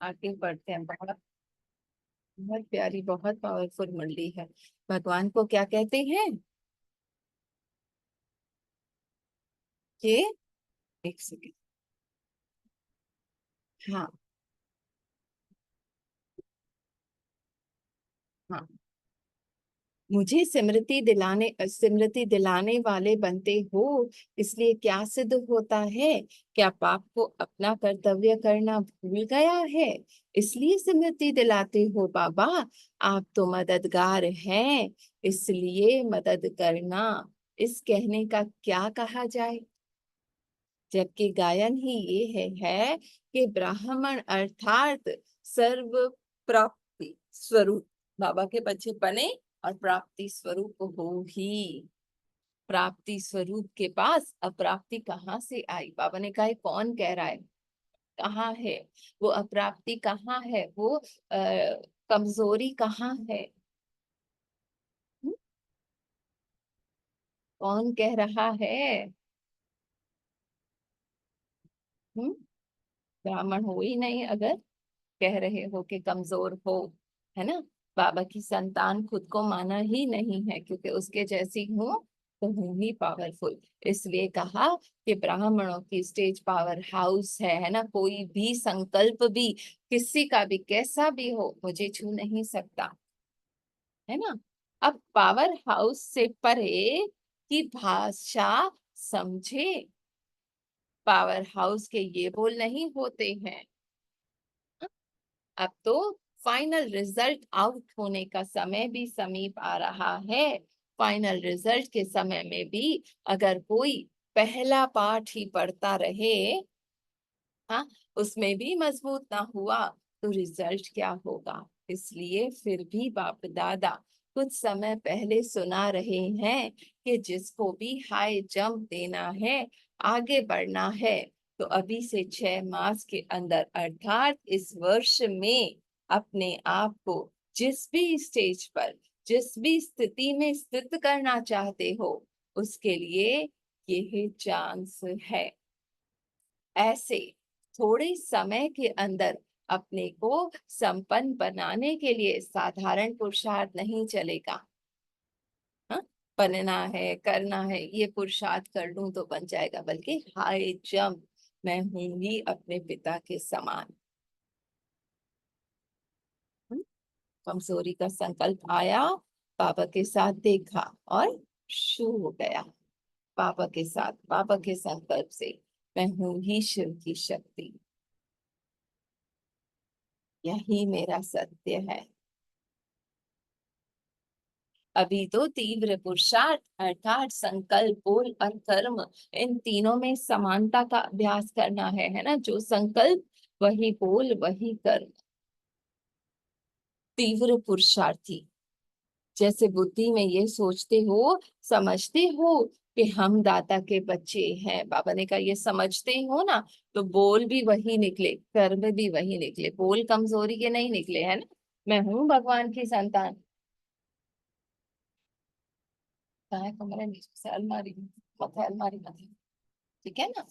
आगे बढ़ते हैं। बहुत बहुत प्यारी, बहुत पावरफुल मुरली है। भगवान को क्या कहते हैं कि, एक सेकेंड। हाँ, हाँ। मुझे स्मृति दिलाने वाले बनते हो, इसलिए क्या सिद्ध होता है? क्या पाप को अपना कर्तव्य करना भूल गया है, इसलिए स्मृति दिलाते हो बाबा? आप तो मददगार हैं, इसलिए मदद करना। इस कहने का क्या कहा जाए, जबकि गायन ही ये है कि ब्राह्मण अर्थात सर्व प्राप्ति स्वरूप बाबा के बच्चे बने, और प्राप्ति स्वरूप हो ही। प्राप्ति स्वरूप के पास अप्राप्ति कहाँ से आई? बाबा ने कहा, कौन कह रहा है? कहाँ है वो अप्राप्ति? कहाँ है वो कमजोरी? कहाँ है? हम्म? कौन कह रहा है? हम्म? ब्राह्मण हो ही नहीं अगर कह रहे हो कि कमजोर हो, है ना? बाबा की संतान खुद को माना ही नहीं है, क्योंकि उसके जैसी हूँ तो हूँ ही पावरफुल। इसलिए कहा कि ब्राह्मणों की स्टेज पावर हाउस है ना? कोई भी संकल्प भी, किसी का भी कैसा भी हो, मुझे छू नहीं सकता, है ना? अब पावर हाउस से परे की भाषा समझे। पावर हाउस के ये बोल नहीं होते हैं। अब तो फाइनल रिजल्ट आउट होने का समय भी समीप आ रहा है। फाइनल रिजल्ट के समय में भी अगर कोई पहला पाठ ही पढ़ता रहे, हाँ, उसमें भी मजबूत ना हुआ, तो रिजल्ट क्या होगा? इसलिए फिर भी बाप दादा कुछ समय पहले सुना रहे हैं कि जिसको भी हाई जंप देना है, आगे बढ़ना है, तो अभी से 6 मास के अंदर अर्थात इस वर्ष में अपने आप को जिस भी स्टेज पर, जिस भी स्थिति में स्थित करना चाहते हो, उसके लिए यह चांस है। ऐसे थोड़े समय के अंदर अपने को संपन्न बनाने के लिए साधारण पुरुषार्थ नहीं चलेगा। हाँ, बनना है, करना है, ये पुरुषार्थ कर लूं तो बन जाएगा, बल्कि हाई जंप, मैं हूंगी अपने पिता के समान। हम्म, कमजोरी का संकल्प आया, बाबा के साथ देखा और शू हो गया। बाबा के साथ, बाबा के संकल्प से मैं हूं ही शिव की शक्ति। यही मेरा सत्य है। अभी तो तीव्र पुरुषार्थ अर्थात संकल्प, बोल और कर्म, इन तीनों में समानता का अभ्यास करना है ना? जो संकल्प वही बोल वही कर्म। तीव्र पुरुषार्थी, जैसे बुद्धि में ये सोचते हो, समझते हो कि हम दाता के बच्चे हैं, बाबा ने कहा ये समझते हो ना, तो बोल भी वही निकले, कर्म भी वही निकले। बोल कमजोरी के नहीं निकले, है ना? मैं हूं भगवान की संतान। कहाँ है कमरे? नीचे से अलमारी में, मत है अलमारी मत है, ठीक है ना?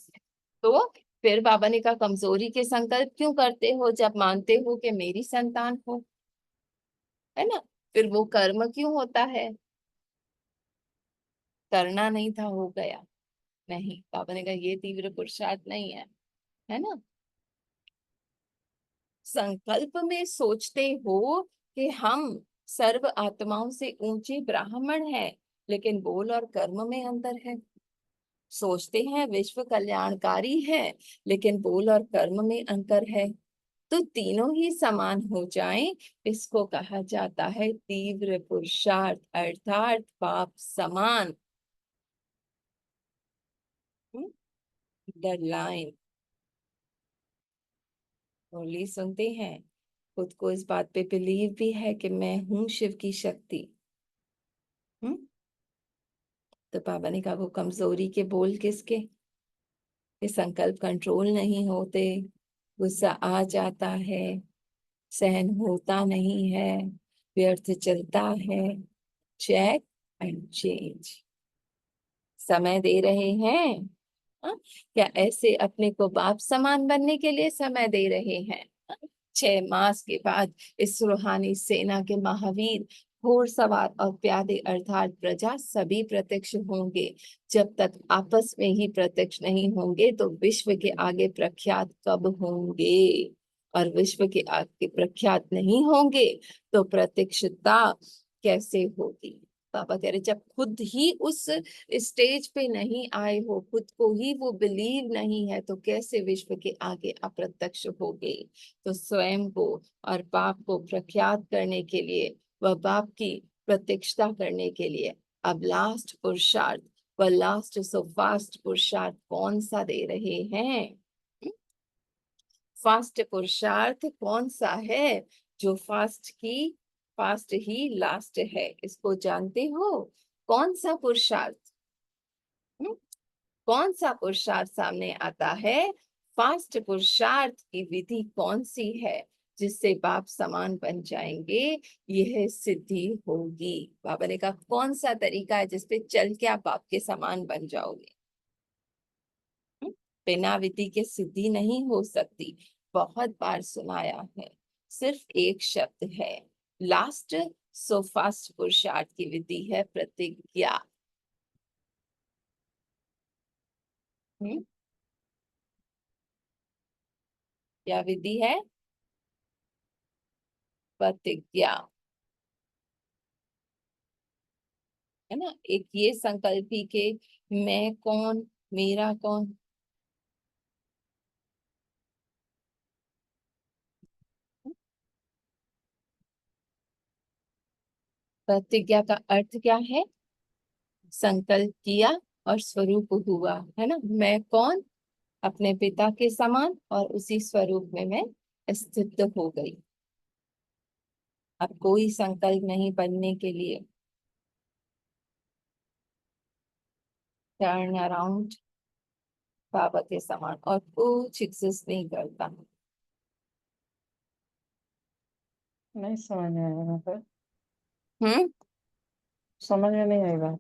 तो फिर बाबा ने कहा, कमजोरी के संकल्प क्यों करते हो जब मानते हो कि मेरी संतान हो, है ना? फिर वो कर्म क्यों होता है? करना नहीं था, हो गया। नहीं, बाबा ने कहा ये तीव्र पुरुषार्थ नहीं है ना? संकल्प में सोचते हो कि हम सर्व आत्माओं से ऊंचे ब्राह्मण हैं, लेकिन बोल और कर्म में अंतर है। सोचते हैं विश्व कल्याणकारी है, लेकिन बोल और कर्म में अंतर है। तो तीनों ही समान हो जाएं, इसको कहा जाता है तीव्र पुरुषार्थ अर्थात पाप समान। डेडलाइन ओनली सुनते हैं, खुद को इस बात पे बिलीव भी है कि मैं हूं शिव की शक्ति। हम्म। तो बाबा ने कहा वो कमजोरी के बोल किसके? ये संकल्प कंट्रोल नहीं होते, गुस्सा आ जाता है, सहन होता नहीं है, व्यर्थ चलता है। Check and change. समय दे रहे हैं, हाँ? क्या ऐसे अपने को बाप समान बनने के लिए समय दे रहे हैं, हाँ? 6 मास के बाद इस रूहानी सेना के महावीर, घोड़सवार और प्यादे अर्थात प्रजा सभी प्रत्यक्ष होंगे। जब तक आपस में ही प्रत्यक्ष नहीं होंगे तो विश्व के आगे प्रख्यात कब होंगे? और विश्व के आगे प्रख्यात नहीं होंगे तो प्रत्यक्षता कैसे होगी? पापा कह रहे जब खुद ही उस स्टेज पे नहीं आए हो, खुद को ही वो बिलीव नहीं है, तो कैसे विश्व के आगे अप्रत्यक्ष होगे? तो स्वयं को और बाप को प्रख्यात करने के लिए, वह बाप की प्रत्यक्षता करने के लिए अब लास्ट पुरुषार्थ, वह लास्ट सो फास्ट पुरुषार्थ कौन सा दे रहे हैं? फास्ट पुरुषार्थ कौन सा है? जो फास्ट ही लास्ट है, इसको जानते हो? कौन सा पुरुषार्थ? हम्म? कौन सा पुरुषार्थ सामने आता है? फास्ट पुरुषार्थ की विधि कौन सी है जिससे बाप समान बन जाएंगे? यह सिद्धि होगी। बाबा ने कहा कौन सा तरीका है जिसपे चल के आप बाप के समान बन जाओगे? बिना विधि के सिद्धि नहीं हो सकती। बहुत बार सुनाया है, सिर्फ एक शब्द है, लास्ट सो फास्ट पुरुषार्थ की विधि है प्रतिज्ञा। हम्म? क्या विधि है? प्रतिज्ञा, है ना? एक ये संकल्प ही के मैं कौन, मेरा कौन। प्रतिज्ञा का अर्थ क्या है? संकल्प किया और स्वरूप हुआ, है ना? मैं कौन? अपने पिता के समान और उसी स्वरूप में मैं स्थित हो गई। अब कोई संकल्प नहीं बनने के लिए, टर्न अराउंड बाबा के समान और कुछ एग्जिस्ट नहीं करता। नहीं समझ में आएगा फिर। हम्म? समझ में नहीं आएगा।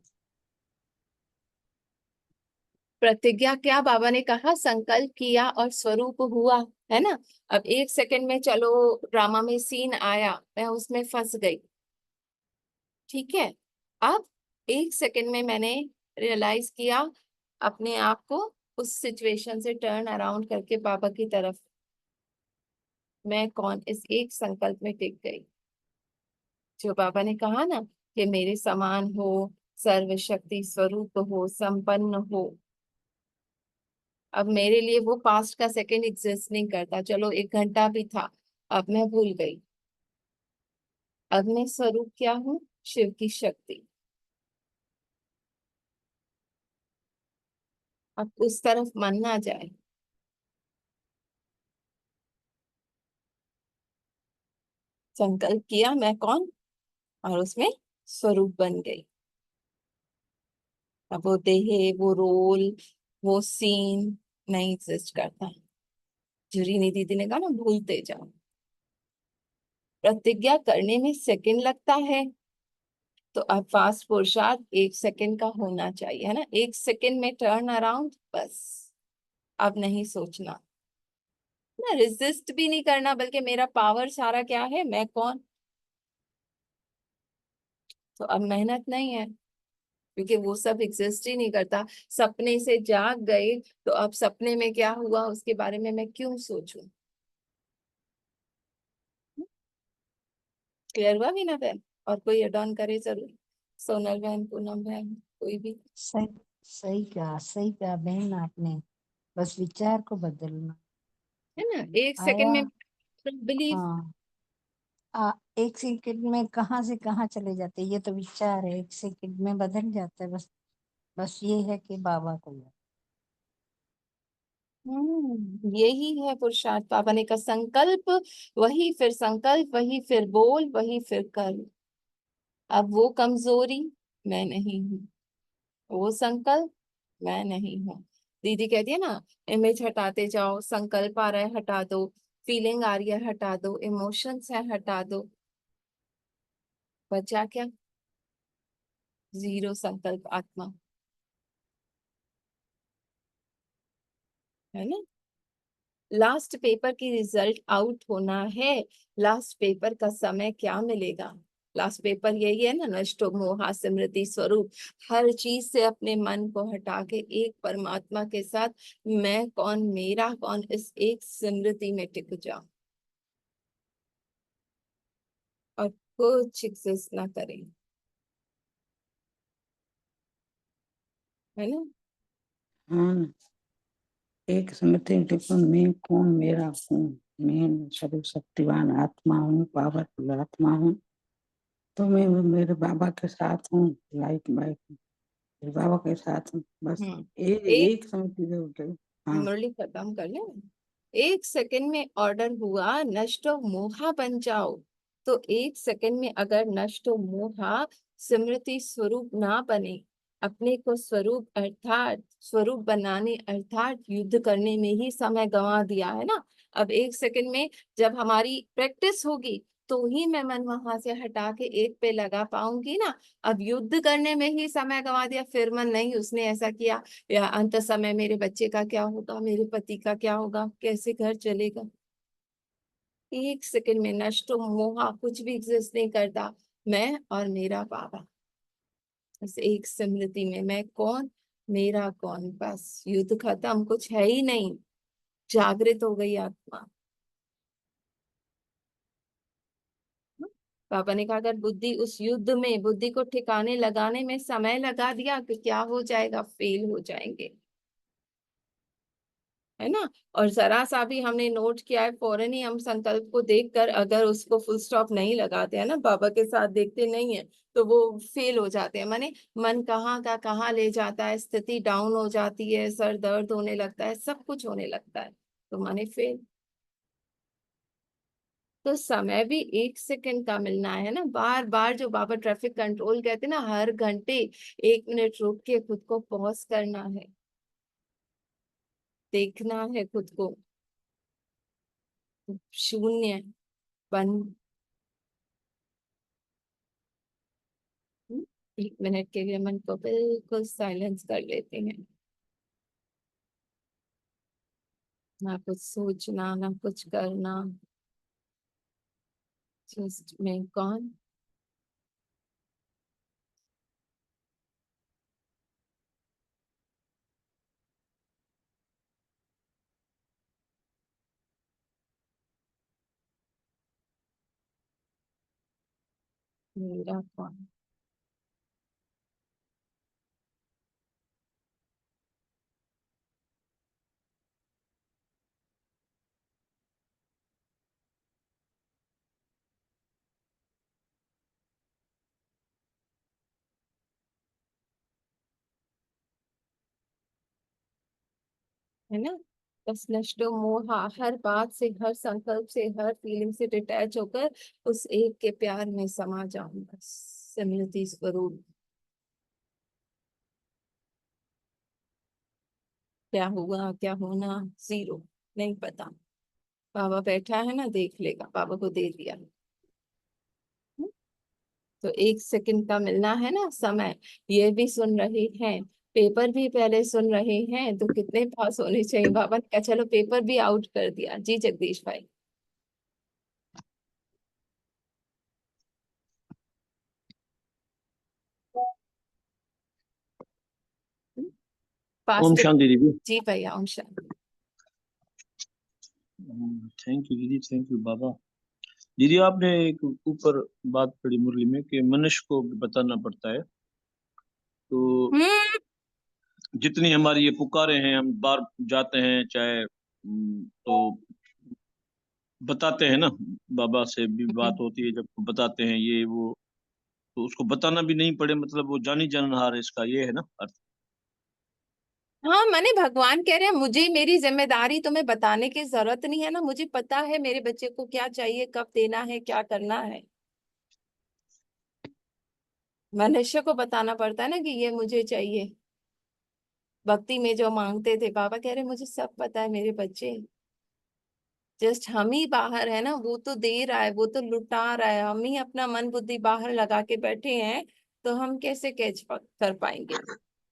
प्रतिज्ञा क्या बाबा ने कहा? संकल्प किया और स्वरूप हुआ, है ना? अब एक सेकंड में चलो ड्रामा में सीन आया, मैं उसमें फंस गई, ठीक है? अब एक सेकंड में मैंने रियलाइज किया अपने आप को, उस सिचुएशन से टर्न अराउंड करके बाबा की तरफ, मैं कौन, इस एक संकल्प में टिक गई। जो बाबा ने कहा ना कि मेरे समान हो, सर्वशक्ति स्वरूप हो, संपन्न हो। अब मेरे लिए वो पास्ट का सेकंड एग्जिस्ट नहीं करता, चलो 1 घंटा भी था, अब मैं भूल गई। अब मैं स्वरूप क्या हूँ? शिव की शक्ति। अब उस तरफ मन ना जाए। संकल्प किया मैं कौन, और उसमें स्वरूप बन गई। अब वो देह, वो रोल, वो सीन नहीं एग्जिस्ट करता। जुरी दीदी ने कहा ना, भूलते जाओ। प्रतिज्ञा करने में सेकंड लगता है, तो अब फास्ट पुरुषार्थ 1 सेकंड का होना चाहिए, है ना? 1 सेकंड में टर्न अराउंड, बस। अब नहीं सोचना ना, रेजिस्ट भी नहीं करना, बल्कि मेरा पावर सारा क्या है? मैं कौन। तो अब मेहनत नहीं है, क्योंकि वो सब एग्जिस्ट ही नहीं करता। सपने से जाग गए, तो अब सपने में क्या हुआ उसके बारे में मैं क्यों सोचूं? क्लियर हुआ भी ना बहन? और कोई एड ऑन करे जरूर, सोनल बहन, पूनम बहन, कोई भी। सही सही कहा बहन आपने। बस विचार को बदलना। है ना? 1 सेकंड आया। में बिलीव। हाँ। 1 सेकंड में कहाँ से कहाँ चले जाते हैं, ये तो विचार है, 1 सेकंड में बदल जाता है। बस बस ये है कि बाबा को याद। यही है पुरुषार्थ। बाबा ने कहा संकल्प, वही फिर संकल्प, वही फिर बोल, वही फिर कर। अब वो कमजोरी मैं नहीं हूँ, वो संकल्प मैं नहीं हूँ। दीदी कहती है ना, इमेज हटाते जाओ, संकल्प आ रहा है हटा दो, फीलिंग आ रही है हटा दो, इमोशंस है हटा दो, बचा क्या? जीरो संकल्प आत्मा, है ना? लास्ट पेपर की रिजल्ट आउट होना है, लास्ट पेपर का समय क्या मिलेगा? लास्ट पेपर यही है ना, नष्टो मोहा स्मृति स्वरूप। हर चीज से अपने मन को हटा के एक परमात्मा के साथ, मैं कौन मेरा कौन, इस एक स्मृति में टिक जाओ और कुछ एग्जिस्ट ना करें, है ना। हाँ, एक स्मृति टिप्पण, मैं कौन मेरा कौन, मैं सर्वशक्तिवान आत्मा हूँ, पावरफुल आत्मा हूँ। तो मैं मेरे बाबा के साथ हूँ, लाइट बाइट मेरे बाबा के साथ हूँ, बस एक एक स्मृति जो होती। हाँ, मुरली खत्म कर ले। एक सेकंड में ऑर्डर हुआ नष्टो मोहा बन जाओ। तो एक सेकंड में अगर नष्टो मोहा स्मृति स्वरूप ना बने, अपने को स्वरूप अर्थात स्वरूप बनाने अर्थात युद्ध करने में ही समय गंवा दिया है ना। अब एक सेकंड में जब हमारी प्रैक्टिस होगी तो ही मैं मन वहां से हटा के एक पे लगा पाऊंगी ना। अब युद्ध करने में ही समय गंवा दिया, फिर मन नहीं उसने ऐसा किया, या अंत समय मेरे बच्चे का क्या होगा, मेरे पति का क्या होगा, कैसे घर चलेगा। एक सेकंड में नष्ट मोहा कुछ भी एग्जिस्ट नहीं करता, मैं और मेरा बाबा, बस एक स्मृति में मैं कौन मेरा कौन, बस युद्ध खत्म, कुछ है ही नहीं, जागृत हो गई आत्मा। पापा ने कहा अगर बुद्धि उस युद्ध में बुद्धि को ठिकाने लगाने में समय लगा दिया तो क्या हो जाएगा, फेल हो जाएंगे, है ना। और जरा सा भी हमने नोट किया है, फौरन ही हम संकल्प को देखकर अगर उसको फुल स्टॉप नहीं लगाते हैं ना, बाबा के साथ देखते नहीं है, तो वो फेल हो जाते हैं। माने मन कहाँ का कहाँ ले जाता है, स्थिति डाउन हो जाती है, सर दर्द होने लगता है, सब कुछ होने लगता है, तो माने फेल। तो समय भी एक सेकंड का मिलना है ना। बार बार जो बाबा ट्रैफिक कंट्रोल कहते हैं ना, हर घंटे 1 मिनट रुक के खुद को पॉज करना है, देखना है खुद को, शून्य बंद। 1 मिनट के लिए मन को बिल्कुल साइलेंस कर लेते हैं, ना कुछ सोचना ना कुछ करना, जस्ट मैं कौन मेरा कौन। है ना। बस नष्टो मोहा, हर बात से हर संकल्प से हर फीलिंग से डिटैच होकर उस एक के प्यार में समा जाऊं, बस स्मृति स्वरूप। क्या हुआ क्या होना, जीरो, नहीं पता। बाबा बैठा है ना, देख लेगा, बाबा को दे दिया। तो एक सेकंड का मिलना है ना समय, ये भी सुन रहे हैं, पेपर भी पहले सुन रहे हैं, तो कितने पास होने चाहिए। बाबा ने कहा चलो पेपर भी आउट कर दिया। जी जगदीश भाई। पास ओम पे। शांति दीदी। जी भैया ओम शांति। थैंक यू दीदी, थैंक यू बाबा। दीदी आपने एक ऊपर बात पढ़ी मुरली में कि मनुष्य को भी बताना पड़ता है, तो हम्म। जितनी हमारी ये पुकारे हैं, हम बाहर जाते हैं चाहे तो बताते हैं ना, बाबा से भी बात होती है जब बताते हैं ये वो, तो उसको बताना भी नहीं पड़े, मतलब वो जानी जानहार है, इसका ये है ना अर्थ। हाँ माने भगवान कह रहे हैं मुझे मेरी जिम्मेदारी तुम्हें बताने की जरूरत नहीं है ना, मुझे पता है मेरे बच्चे को क्या चाहिए, कब देना है, क्या करना है। मनुष्य को बताना पड़ता है ना कि ये मुझे चाहिए। भक्ति में जो मांगते थे, बाबा कह रहे मुझे सब पता है मेरे बच्चे, जस्ट हम ही बाहर है ना, वो तो दे रहा है, वो तो लुटा रहा है, हम ही अपना मन बुद्धि बाहर लगा के बैठे हैं, तो हम कैसे कर पाएंगे।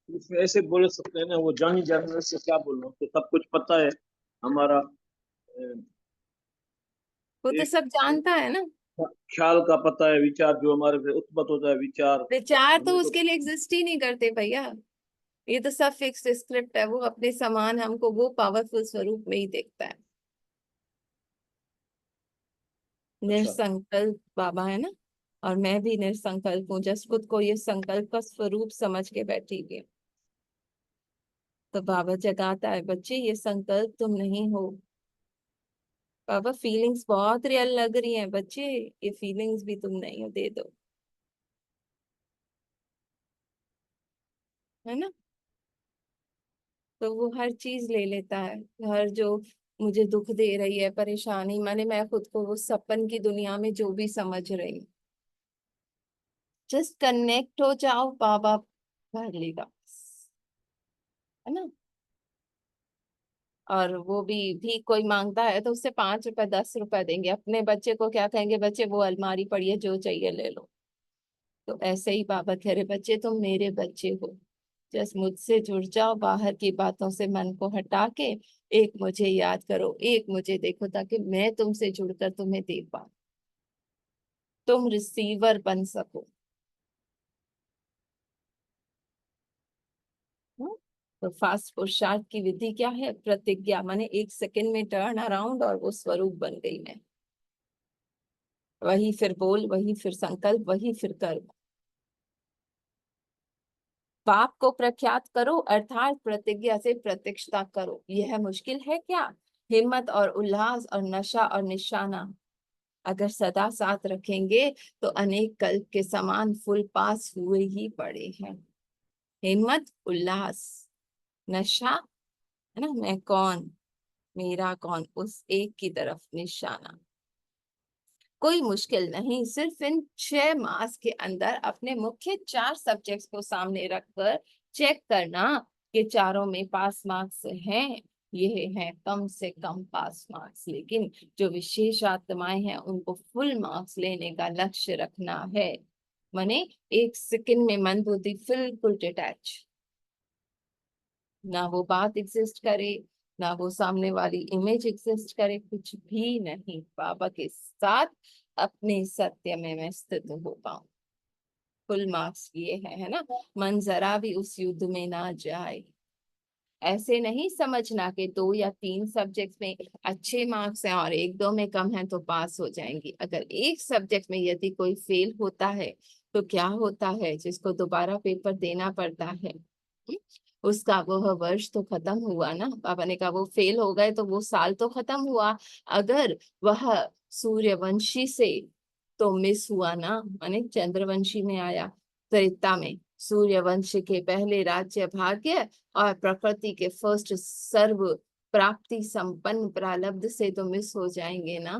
इसमें ऐसे बोल सकते हैं ना, वो जानी जानवर से क्या बोलना, उसको सब कुछ पता है हमारा, वो तो एक सब जानता है ना। ख्याल का पता है, विचार जो हमारे से उत्पन्न होता है, विचार विचार तो हमें तो उसके लिए एग्जिस्ट ही नहीं करते भैया। ये तो सब फिक्स्ड स्क्रिप्ट है। वो अपने समान हमको वो पावरफुल स्वरूप में ही देखता है। अच्छा। निरसंकल्प बाबा है ना। और मैं भी निरसंकल्प हूँ, जस्ट खुद को ये संकल्प का स्वरूप समझ के बैठी हुई हूँ। तो बाबा जगाता है, बच्चे ये संकल्प तुम नहीं हो। बाबा फीलिंग्स बहुत रियल लग रही हैं बच्चे, ये फीलिंग्स भी तुम नहीं हो, दे दो। है ना। तो वो हर चीज ले लेता है। हर जो मुझे दुख दे रही है, परेशानी, माने मैं खुद को वो सपन की दुनिया में जो भी समझ रही हूँ, जस्ट कनेक्ट हो जाओ, बाबा भर लेगा। है ना। और वो भी कोई मांगता है तो उससे 5 रुपए 10 रुपए देंगे। अपने बच्चे को क्या कहेंगे, बच्चे वो अलमारी पड़ी है, जो चाहिए ले लो। तो ऐसे ही बाबा कह रहे, बच्चे तुम मेरे बच्चे हो, जस्ट मुझसे जुड़ जाओ, बाहर की बातों से मन को हटा के एक मुझे याद करो, एक मुझे देखो, ताकि मैं तुमसे जुड़कर तुम्हें दे पाऊं, तुम रिसीवर बन सको। हम्म? तो फास्ट पुरुषार्थ की विधि क्या है, प्रतिज्ञा, माने 1 सेकंड में टर्न अराउंड और वो स्वरूप बन गई मैं। वही फिर बोल, वही फिर संकल्प, वही फिर कर्म। पाप को प्रख्यात करो, अर्थात प्रतिज्ञा से प्रत्यक्षता करो। यह मुश्किल है क्या। हिम्मत और उल्लास और नशा और निशाना अगर सदा साथ रखेंगे तो अनेक कल्प के समान फुल पास हुए ही पड़े हैं। हिम्मत, उल्लास, नशा, है ना, मैं कौन, मेरा कौन, उस एक की तरफ निशाना। कोई मुश्किल नहीं, सिर्फ इन 6 मास के अंदर अपने मुख्य 4 सब्जेक्ट्स को सामने रखकर चेक करना कि चारों में पास मार्क्स हैं। ये हैं कम से कम पास मार्क्स, लेकिन जो विशेष आत्माएं हैं उनको फुल मार्क्स लेने का लक्ष्य रखना है। माने 1 सेकंड में मन बुद्धि बिल्कुल डिटैच, ना वो बात एग्जिस्ट करे, ना वो सामने वाली इमेज एग्जिस्ट करे, कुछ भी नहीं, बाबा के साथ अपने सत्य में मैं स्थित हो पाऊं। फुल मार्क्स ये है ना। मन जरा भी उस युद्ध में ना जाए। ऐसे नहीं समझना कि 2 या 3 सब्जेक्ट्स में अच्छे मार्क्स हैं और 1-2 में कम है तो पास हो जाएंगी। अगर एक सब्जेक्ट में यदि कोई फेल होता है तो क्या होता है, जिसको दोबारा पेपर देना पड़ता है, उसका वह वर्ष तो खत्म हुआ ना। पापा ने कहा वो फेल हो गए तो वो साल तो खत्म हुआ। अगर वह सूर्यवंशी से तो मिस हुआ ना, माने चंद्रवंशी में आया, त्रेता में सूर्यवंश के पहले राज्य भाग्य और प्रकृति के फर्स्ट सर्व प्राप्ति संपन्न प्रारब्ध से तो मिस हो जाएंगे ना।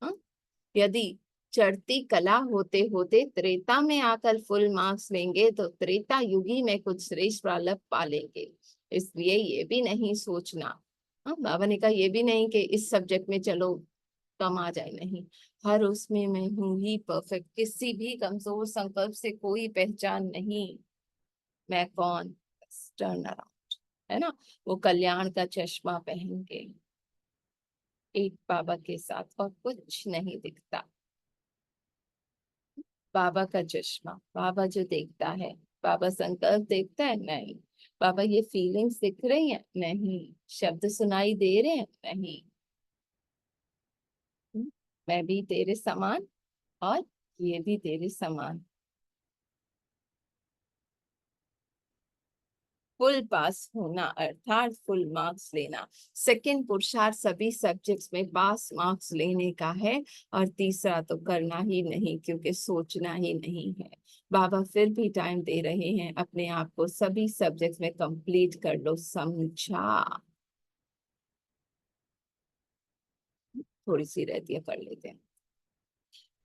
हाँ? यदि चढ़ती कला होते होते त्रेता में आकर फुल मार्क्स लेंगे तो त्रेता युगी में कुछ श्रेष्ठ प्रारब्ध पालेंगे। इसलिए ये भी नहीं सोचना, हाँ, बाबा ने कहा ये भी नहीं कि इस सब्जेक्ट में चलो कम आ जाए, नहीं, हर उसमें मैं हूं ही परफेक्ट। किसी भी कमजोर संकल्प से कोई पहचान नहीं। मैं कौन, टर्न अराउंड, है ना। वो कल्याण का चश्मा पहन के एक बाबा के साथ और कुछ नहीं दिखता। बाबा का चश्मा, बाबा जो देखता है। बाबा संकल्प देखता है, नहीं। बाबा ये फीलिंग्स दिख रही हैं, नहीं। शब्द सुनाई दे रहे हैं, नहीं। मैं भी तेरे समान और ये भी तेरे समान। फुल पास होना अर्थात फुल मार्क्स लेना। सेकंड पुरुषार्थ सभी सब्जेक्ट्स में पास मार्क्स लेने का है। और तीसरा तो करना ही नहीं, क्योंकि सोचना ही नहीं है। बाबा फिर भी टाइम दे रहे हैं, अपने आप को सभी सब्जेक्ट्स में कंप्लीट कर लो, समझा। थोड़ी सी रहती है, कर लेते हैं।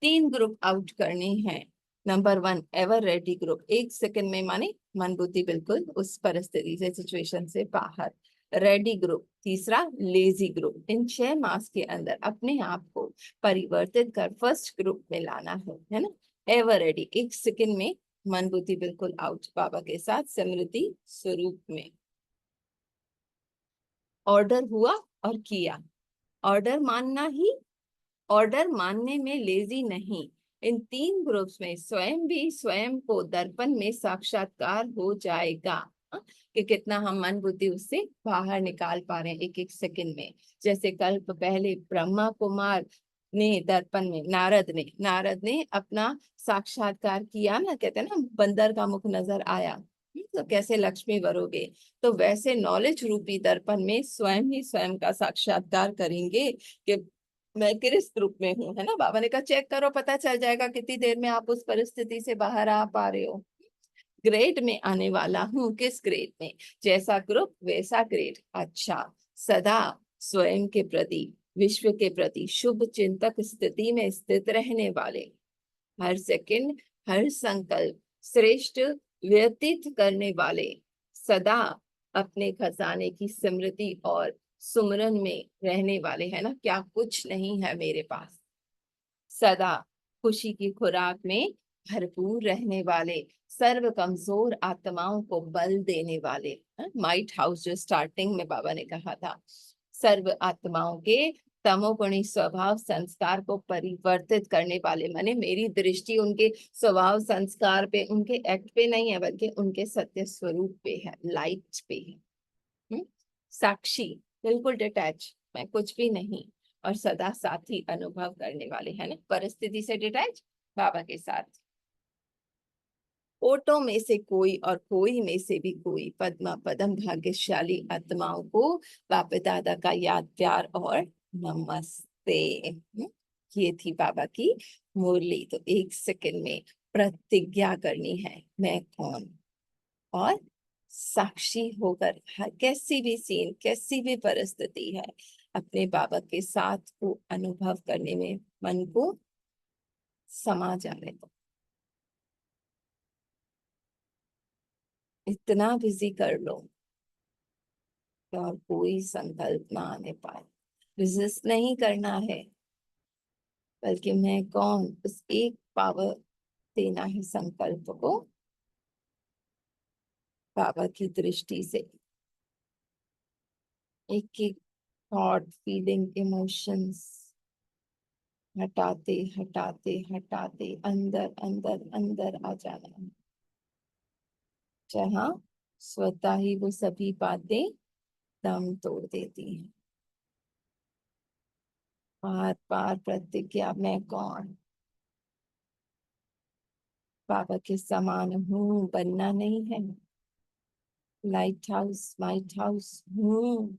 3 ग्रुप आउट करने हैं। Number 1 ever ready group, 1 second में, माने मन बुद्धि बिल्कुल उस परिस्थिति से, सिचुएशन से बाहर। Ready group. तीसरा लेजी ग्रुप। इन 6 मास के अंदर अपने आप को परिवर्तित कर फर्स्ट ग्रुप में लाना है ना। एवर रेडी, 1 सेकंड में मन बुद्धि बिल्कुल आउट, बाबा के साथ स्मृति स्वरूप में। ऑर्डर हुआ और किया, ऑर्डर मानना ही, ऑर्डर मानने में लेजी नहीं। इन 3 ग्रुप्स में स्वयं भी स्वयं को दर्पण में साक्षात्कार हो जाएगा। कि कितना हम मन बुद्धि उससे बाहर निकाल पा रहे हैं एक एक सेकंड में। जैसे कल्प पहले ब्रह्मा कुमार ने दर्पण में, नारद ने अपना साक्षात्कार किया ना, कहते हैं ना बंदर का मुख नजर आया, तो कैसे लक्ष्मी बरोगे। तो वैसे नॉलेज रूपी दर्पण में स्वयं ही स्वयं का साक्षात्कार करेंगे कि मैं किस ग्रुप में हूँ, है ना। बाबा ने कहा चेक करो, पता चल जाएगा कितनी देर में आप उस परिस्थिति से बाहर आ पा रहे हो। ग्रेड में आने वाला हूँ, किस ग्रेड में, जैसा ग्रुप वैसा ग्रेड। अच्छा, सदा स्वयं के प्रति, विश्व के प्रति शुभ चिंतक स्थिति में स्थित रहने वाले, हर सेकंड हर संकल्प श्रेष्ठ व्यतीत करने वाले, सदा अपने खजाने की स्मृति और सुमरन में रहने वाले, है ना। क्या कुछ नहीं है मेरे पास, सदा खुशी की खुराक में भरपूर रहने वाले, सर्व कमजोर आत्माओं को बल देने वाले। माइट हाउस जो स्टार्टिंग में बाबा ने कहा था, सर्व आत्माओं के तमोगुणी स्वभाव संस्कार को परिवर्तित करने वाले, माने मेरी दृष्टि उनके स्वभाव संस्कार पे, उनके एक्ट पे नहीं है, बल्कि उनके सत्य स्वरूप पे है, लाइट पे है। साक्षी, बिल्कुल डिटैच, मैं कुछ भी नहीं, और सदा साथी अनुभव करने वाले, है ना। परिस्थिति से डिटैच, बाबा के साथ। ओटों में से कोई और कोई में से भी कोई, पद्मा पदम भाग्यशाली आत्माओं को बाप दादा का याद प्यार और नमस्ते। ये थी बाबा की मुरली। तो एक सेकंड में प्रतिज्ञा करनी है, मैं कौन, और साक्षी होकर हर कैसी भी सीन, कैसी भी परिस्थिति है, अपने बाबा के साथ को अनुभव करने में मन को समा जाने दो। इतना बिजी कर लो कि और कोई संकल्प ना आने पाए। रेजिस्ट नहीं करना है, बल्कि मैं कौन, उस एक पावर देना है संकल्प को बाबा की दृष्टि से। एक एक थॉट, फीलिंग, इमोशंस हटाते हटाते हटाते अंदर अंदर अंदर आ जाना है, जहाँ स्वतः ही वो सभी बातें दम तोड़ देती हैं। बार बार प्रतिज्ञा, मैं कौन, बाबा के समान हूँ, बनना नहीं है। लाइट हाउस, माइट हाउस हूँ,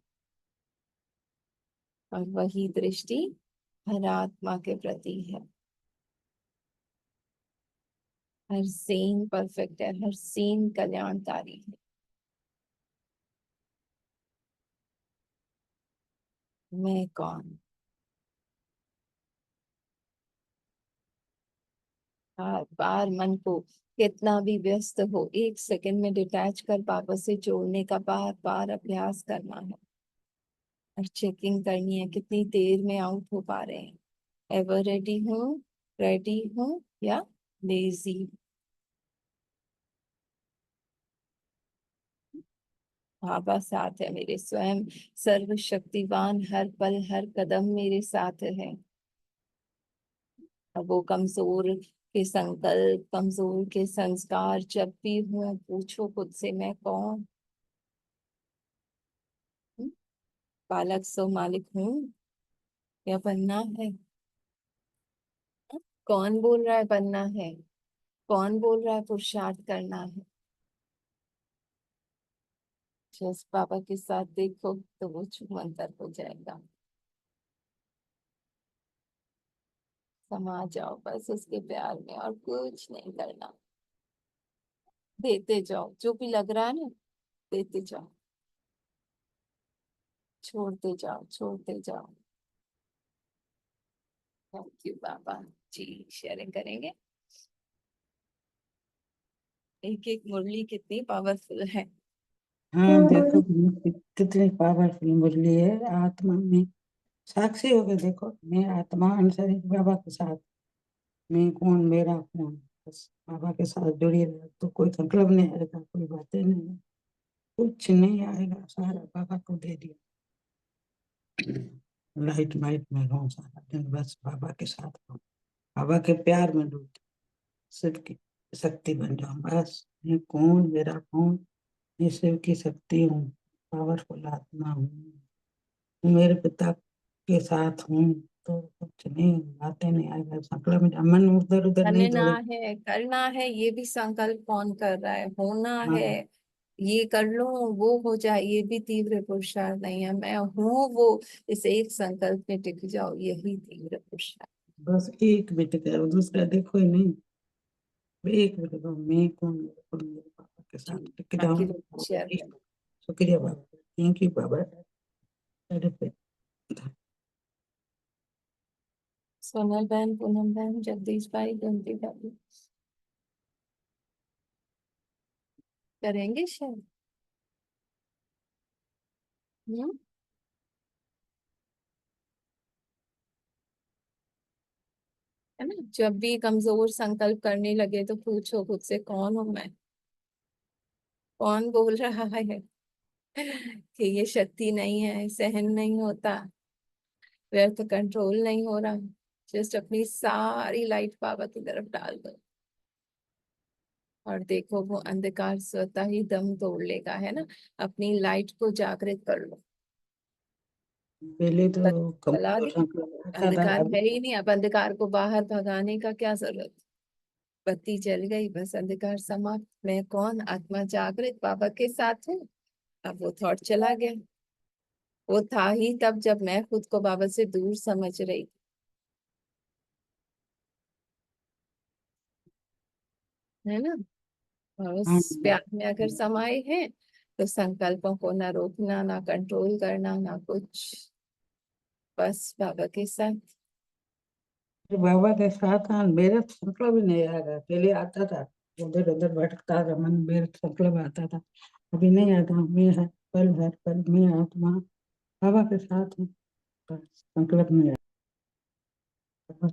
और वही दृष्टि हर आत्मा के प्रति है। हर सीन परफेक्ट है, हर सीन कल्याणकारी है। मैं कौन, बार बार मन को कितना भी व्यस्त हो, एक सेकंड में डिटैच कर बाबा से जोड़ने का बार बार अभ्यास करना है। और चेकिंग करनी है कितनी देर में आउट हो पा रहे हैं। एवर रेडी हूँ या लेजी। बाबा साथ है मेरे, स्वयं सर्वशक्तिवान हर पल हर कदम मेरे साथ है। अब वो कमजोर के संकल्प, कमजोर के संस्कार जब भी हूँ, पूछो खुद से, मैं कौन, हूँ? बालक सो मालिक हूँ या बनना है। कौन बोल रहा है बनना है, कौन बोल रहा है पुरुषार्थ करना है। जस्ट बाबा के साथ देखो तो वो छूमंतर हो जाएगा। समा जाओ बस उसके प्यार में, और कुछ नहीं करना। देते जाओ, जो भी लग रहा है ना, देते जाओ, छोड़ते जाओ, छोड़ते जाओ। Thank you Baba ji. Sharing करेंगे। एक एक मुरली कितनी पावरफुल है। हाँ देखो कितनी पावरफुल मुरली है। आत्मा में साक्षी हो गए, देखो मैं आत्मा अनुसारी बाबा के साथ, मैं कौन मेरा कौन, बस बाबा के साथ जुड़ी रहे तो कोई मतलब नहीं आएगा, कोई बातें नहीं, कुछ नहीं आएगा, सारा बाबा को दे दिया। लाइट वाइट में रहूं सारा दिन, बस बाबा के साथ रहूं, बाबा के प्यार में डूब, शिव की शक्ति बन जाऊं बस। मैं कौन, मेरा कौन, मैं शिव की शक्ति हूँ, पावरफुल आत्मा हूँ, मेरे पिता के साथ हूँ, तो कुछ नहीं, बातें नहीं आएगा सकला में, मन उधर उधर नहीं बनना दौड़े। है, करना है, ये भी संकल्प कौन कर रहा है? होना हाँ, है, ये कर लूं वो हो जाए, ये भी तीव्र पुरुषार्थ नहीं है। मैं हूँ वो, इस एक संकल्प में टिक जाओ, यही तीव्र पुरुषार्थ। बस एक मिनट करो, दूसरा देखो ही नहीं, एक मिनट करो, मैं कौन, मेरे को मेरे पापा के जी, साथ टिक बाकी जाऊं। लोग शेयर करें। शुक्रिया बाबा, थैंक यू बाबा। अरे पे- सोनल बहन, पूनम बहन, जगदीश भाई, गोमती भाभी करेंगे शेयर। हम्म, है ना? जब भी कमजोर संकल्प करने लगे तो पूछो खुद से, कौन हूं मैं? कौन बोल रहा है कि ये शक्ति नहीं है, सहन नहीं होता, व्यर्थ कंट्रोल नहीं हो रहा? जस्ट अपनी सारी लाइट पावर की तरफ डाल दो और देखो वो अंधकार स्वतः ही दम तोड़ लेगा, है ना? अपनी लाइट को जागृत कर लो। पहले तो चला कमजोर दे, संकल्प आता था, अंधकार अब है ही नहीं, अब अंधकार को बाहर भगाने का क्या जरूरत? बत्ती जल गई, बस अंधकार समाप्त। मैं कौन, आत्मा जागृत, बाबा के साथ हूँ। अब वो थॉट चला गया। वो था ही तब जब मैं खुद को बाबा से दूर समझ रही थी, है ना? और हाँ, उस प्यार में अगर समाये हैं तो संकल्पों को ना रोकना, ना कंट्रोल करना, ना कुछ, बस बाबा के साथ। बाबा के साथ हाँ, मेरा संकल्प भी नहीं आएगा, पहले आता था, उधर उधर भटकता था मन, मेरा संकल्प आता था, अभी नहीं आता। मैं हर पल मैं आत्मा बाबा के साथ हूँ, बस संकल्प नहीं आता।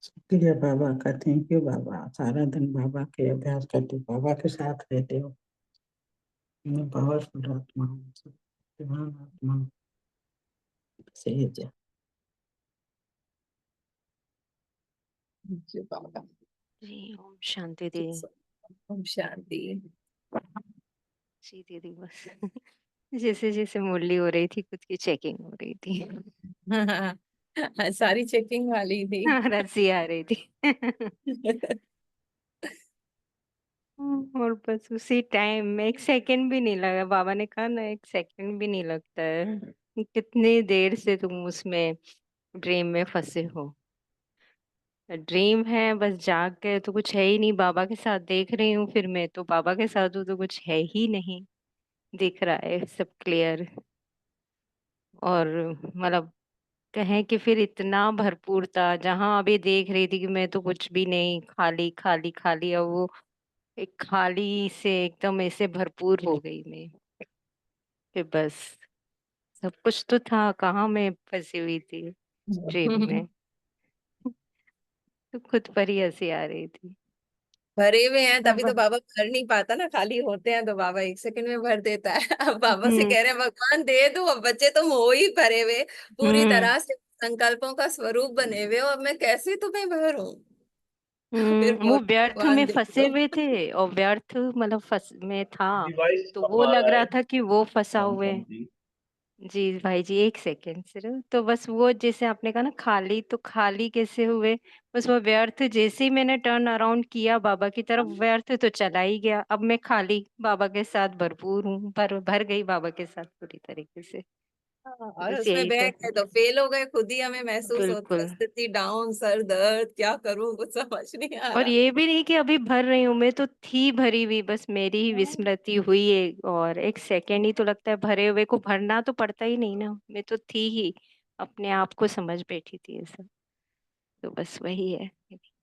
शुक्रिया बाबा का, थैंक यू बाबा, सारा दिन बाबा के अभ्यास करते, बाबा के साथ रहते हो, मैं पावरफुल आत्मा हूँ, शक्तिमान आत्मा हूँ, सही है। जी बाबा। जी, ओम शांति दी। ओम शांति। जी दीदी, बस जैसे जैसे मुरली हो रही थी, खुद की चेकिंग हो रही थी। सारी चेकिंग वाली थी। रस्सी आ रही थी। और बस उसी टाइम में एक सेकंड भी नहीं लगा, बाबा ने कहा ना, एक सेकंड भी नहीं लगता है। कितनी देर से तुम उसमें ड्रीम में फंसे हो। ड्रीम है, बस जाग गए तो कुछ है ही नहीं, बाबा के साथ देख रही हूँ, फिर मैं तो बाबा के साथ हूँ तो कुछ है ही नहीं, दिख रहा है सब क्लियर। और मतलब कहें कि फिर इतना भरपूर था, जहां अभी देख रही थी कि मैं तो कुछ भी नहीं, खाली खाली खाली, अब वो एक खाली से एकदम ऐसे भरपूर हो गई मैं कि बस सब कुछ तो था, कहाँ मैं फंसी हुई थी ड्रीम में। तो खुद पर ही हंसी आ रही थी। भरे हुए हैं तभी बाबा। तो बाबा भर नहीं पाता ना, खाली होते हैं तो बाबा एक सेकंड में भर देता है। अब बाबा से हम्म। कह रहे हैं भगवान दे दो, अब बच्चे तुम हो ही भरे हुए, पूरी हम्म। तरह से संकल्पों का स्वरूप बने हुए हो, अब मैं कैसे तुम्हें भरूं? फिर वो बोल व्यर्थ भगवान में दे फंसे दो। हुए थे, और व्यर्थ मतलब फंस में था, डिवाइस तो वो कब आ लग रहा रहा है? था कि वो फंसा राम हुआ है। शांति। जी भाई जी, एक सेकेंड सिर्फ, तो बस वो जैसे आपने कहा ना खाली, तो खाली कैसे हुए, बस वो व्यर्थ जैसे ही मैंने टर्न अराउंड किया बाबा की तरफ, व्यर्थ तो चला ही गया, अब मैं खाली बाबा के साथ भरपूर हूँ, भर भर गई बाबा के साथ पूरी तरीके से। हाँ, तो और बस उसमें यही बह था। गए तो फेल हो गए, खुद ही हमें महसूस होता है, बिल्कुल। स्थिति डाउन, सर दर्द, क्या करूं कुछ समझ नहीं आ और रहा। ये भी नहीं कि अभी भर रही हूँ, मैं तो थी भरी हुई, बस मेरी ही विस्मृति हुई है, और एक सेकेंड ही तो लगता है, भरे हुए को भरना तो पड़ता ही नहीं ना, मैं तो थी ही, अपने आप को समझ बैठी थी ऐसा। तो बस वही है।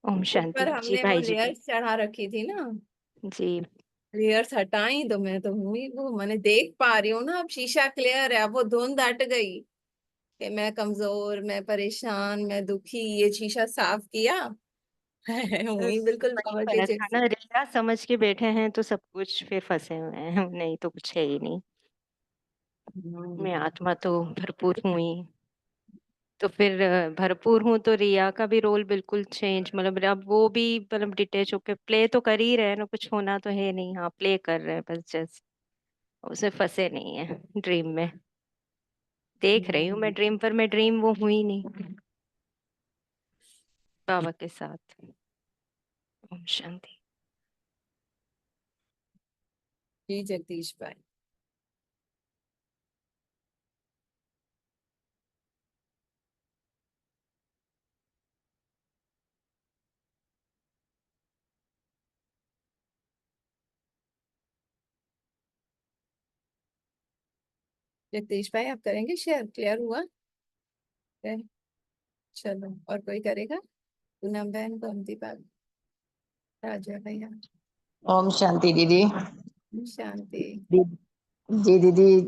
ओम ऊपर शांति जी, हमने वो भाई जी की। लेयर्स चढ़ा रखी थी ना, जी। लेयर्स हटाई तो मैं तो हुई वो, मैंने देख पा रही हूँ ना, अब शीशा क्लियर है, अब वो धुंध हट गई कि मैं कमजोर, मैं परेशान, मैं दुखी, ये शीशा साफ किया। हुई बस बिल्कुल वही बाबा के फर्क था जैसी। ना, रिया समझ के बैठे हैं तो सब कुछ, फिर फंसे हुए हैं, नहीं तो कुछ है ही नहीं। मैं आत्मा तो भरपूर हूँ ही। तो फिर भरपूर हूँ तो रिया का भी रोल बिल्कुल चेंज, मतलब अब वो भी मतलब डिटेच होके प्ले तो कर ही रहे हैं ना, कुछ होना तो है नहीं, हाँ प्ले कर रहे हैं बस, जस्ट उसे फंसे नहीं है ड्रीम में। देख रही हूँ मैं ड्रीम, पर मैं ड्रीम वो हुई नहीं बाबा के साथ। ओम शांति। जी जगदीश भाई। जगदीश भाई आप करेंगे शेयर? क्लियर हुआ? है? चलो, और कोई करेगा? पूनम बहन, गोमती भाभी, राजा भैया। ओम शांति दीदी। शांति। जी दीदी,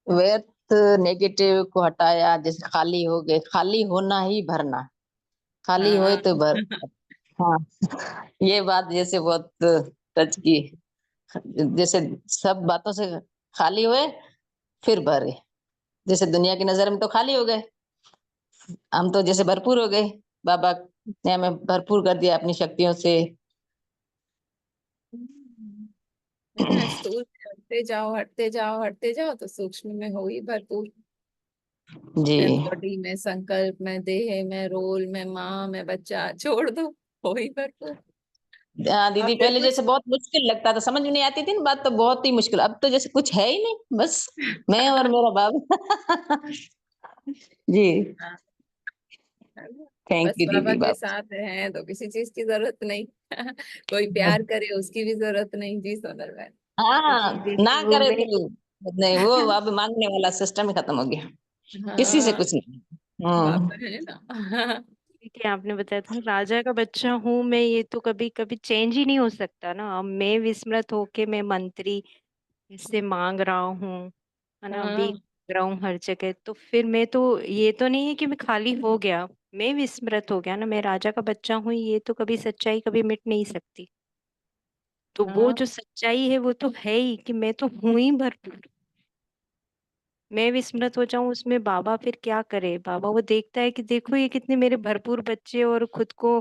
व्यर्थ नेगेटिव को हटाया, जैसे खाली हो गए, खाली होना ही भरना, खाली होए हाँ तो भर। हाँ, ये बात जैसे बहुत टच की, जैसे सब बातों से खाली हुए फिर भरे, जैसे दुनिया की नजर में तो खाली हो गए, हम तो जैसे भरपूर हो गए, बाबा ने हमें भरपूर कर दिया अपनी शक्तियों से। है ना, स्थूल से हटते जाओ, हटते जाओ, हटते जाओ, तो सूक्ष्म में हो ही भरपूर। जी बॉडी में, संकल्प में, देह में, रोल में, माँ में, बच्चा, छोड़ दो, हो ही भरपूर। हाँ और दीदी, फिर पहले कुछ जैसे बहुत मुश्किल लगता था, समझ में नहीं आती थी ना बात, तो बहुत ही मुश्किल, अब तो जैसे कुछ है ही नहीं, बस मैं और मेरा बाबा। जी, हाँ, है ना? थैंक बस यू बाबा दीदी के बाबा। साथ हैं तो किसी चीज की जरूरत नहीं। कोई प्यार करे उसकी भी जरूरत नहीं। जी सोनल बहन। हाँ, जी दीदी ना वो करे मैं, तो नहीं, वो अब मांगने वाला सिस्टम ही खत्म हो गया, किसी से हाँ, कुछ नहीं। हम्म। बाबा है ना। ठीक है, आपने बताया था ना राजा का बच्चा हूँ मैं, ये तो कभी कभी चेंज ही नहीं हो सकता ना। अब मैं विस्मृत होके मैं मंत्री से मांग रहा हूँ, है ना, भी हाँ, मांग रहा हूँ हर जगह, तो फिर मैं तो, ये तो नहीं है कि मैं खाली हो गया, मैं विस्मृत हो गया ना, मैं राजा का बच्चा हूँ, ये तो कभी सच्चाई कभी मिट नहीं सकती। तो वो हाँ, जो सच्चाई है वो तो है ही कि मैं तो हूं ही भरपूर। मैं विस्मृत हो जाऊं उसमें बाबा फिर क्या करे? बाबा वो देखता है कि देखो ये कितने मेरे भरपूर बच्चे, और खुद को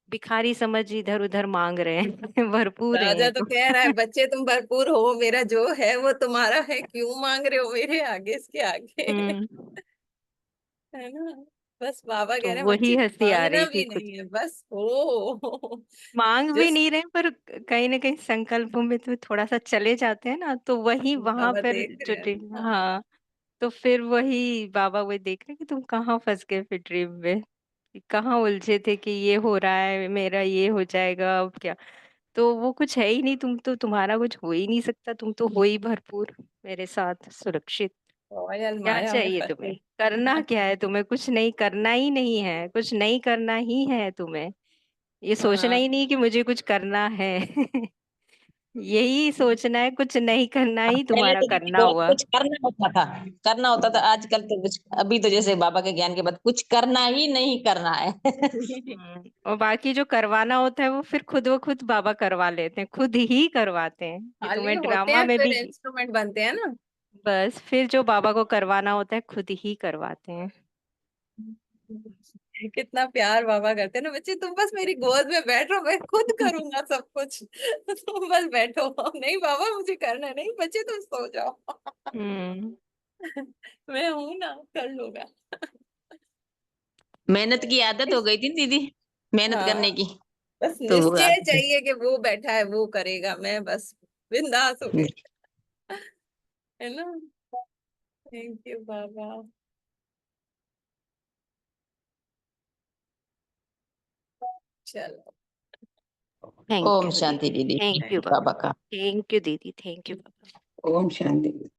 भिखारी समझ इधर उधर मांग रहे हैं। भरपूर है ये राजा तो तो। कह रहा है बच्चे तुम भरपूर हो, मेरा जो है वो तुम्हारा है, क्यों मांग रहे हो मेरे आगे, इसके आगे। हम्म। है ना। बस बाबा कह तो रहे हैं बच्चे वही हंसी आ मांगना रही थी भी खुद। नहीं है, बस हो। मांग भी जस्ट नहीं रहे, पर कहीं ना कहीं संकल्पों में तो थोड़ा सा चले जाते हैं ना, तो वही वहां बाबा पर देख जो रहे हैं ना। हाँ। हाँ, तो फिर वही बाबा वो देख रहे हैं कि तुम कहाँ फंस गए फिर ड्रीम में, कि कहाँ उलझे थे कि ये हो रहा है मेरा, ये हो जाएगा अब क्या। तो वो कुछ है ही नहीं, तुम तो, तुम्हारा कुछ हो ही नहीं सकता, तुम तो हो ही भरपूर मेरे साथ सुरक्षित। रॉयल क्या माया में चाहिए फंसे। तुम्हें? करना क्या है तुम्हें? कुछ नहीं करना ही नहीं है, कुछ नहीं करना ही है तुम्हें। ये सोचना हाँ, ही नहीं कि मुझे कुछ करना है। यही सोचना है, कुछ नहीं करना ही पहले तुम्हारा तो दीदी करना बहुत हुआ। कुछ करना होता था, करना होता था, आजकल तो कुछ, अभी तो जैसे बाबा के ज्ञान के बाद कुछ करना ही नहीं करना है। और बाकी जो करवाना होता है वो फिर खुद ब खुद बाबा करवा लेते हैं, खुद ही करवाते हैं कि खाली तुम्हें होते ड्रामा हैं में फिर भी। इंस्ट्रूमेंट बनते हैं ना। बस फिर जो बाबा को करवाना होता है खुद ही करवाते हैं। कितना प्यार बाबा करते हैं ना, बच्चे तुम बस मेरी गोद में बैठो, मैं खुद करूंगा सब कुछ। तुम बस बैठो। नहीं बाबा मुझे करना है। नहीं बच्चे तुम सो जाओ। हम्म। मैं हूं ना, कर लूंगा। मेहनत की आदत हो गई थी दीदी, मेहनत हाँ, करने की, बस तो वो निश्चय आदत चाहिए कि वो बैठा है वो करेगा, मैं बस बिंदास हो गई। है ना। थैंक यू बाबा। चलो। थैंक ओम यू शांति दीदी, दीदी, थैंक यू बाबा, बाबा का थैंक यू दीदी, थैंक यू बाबा। ओम शांति।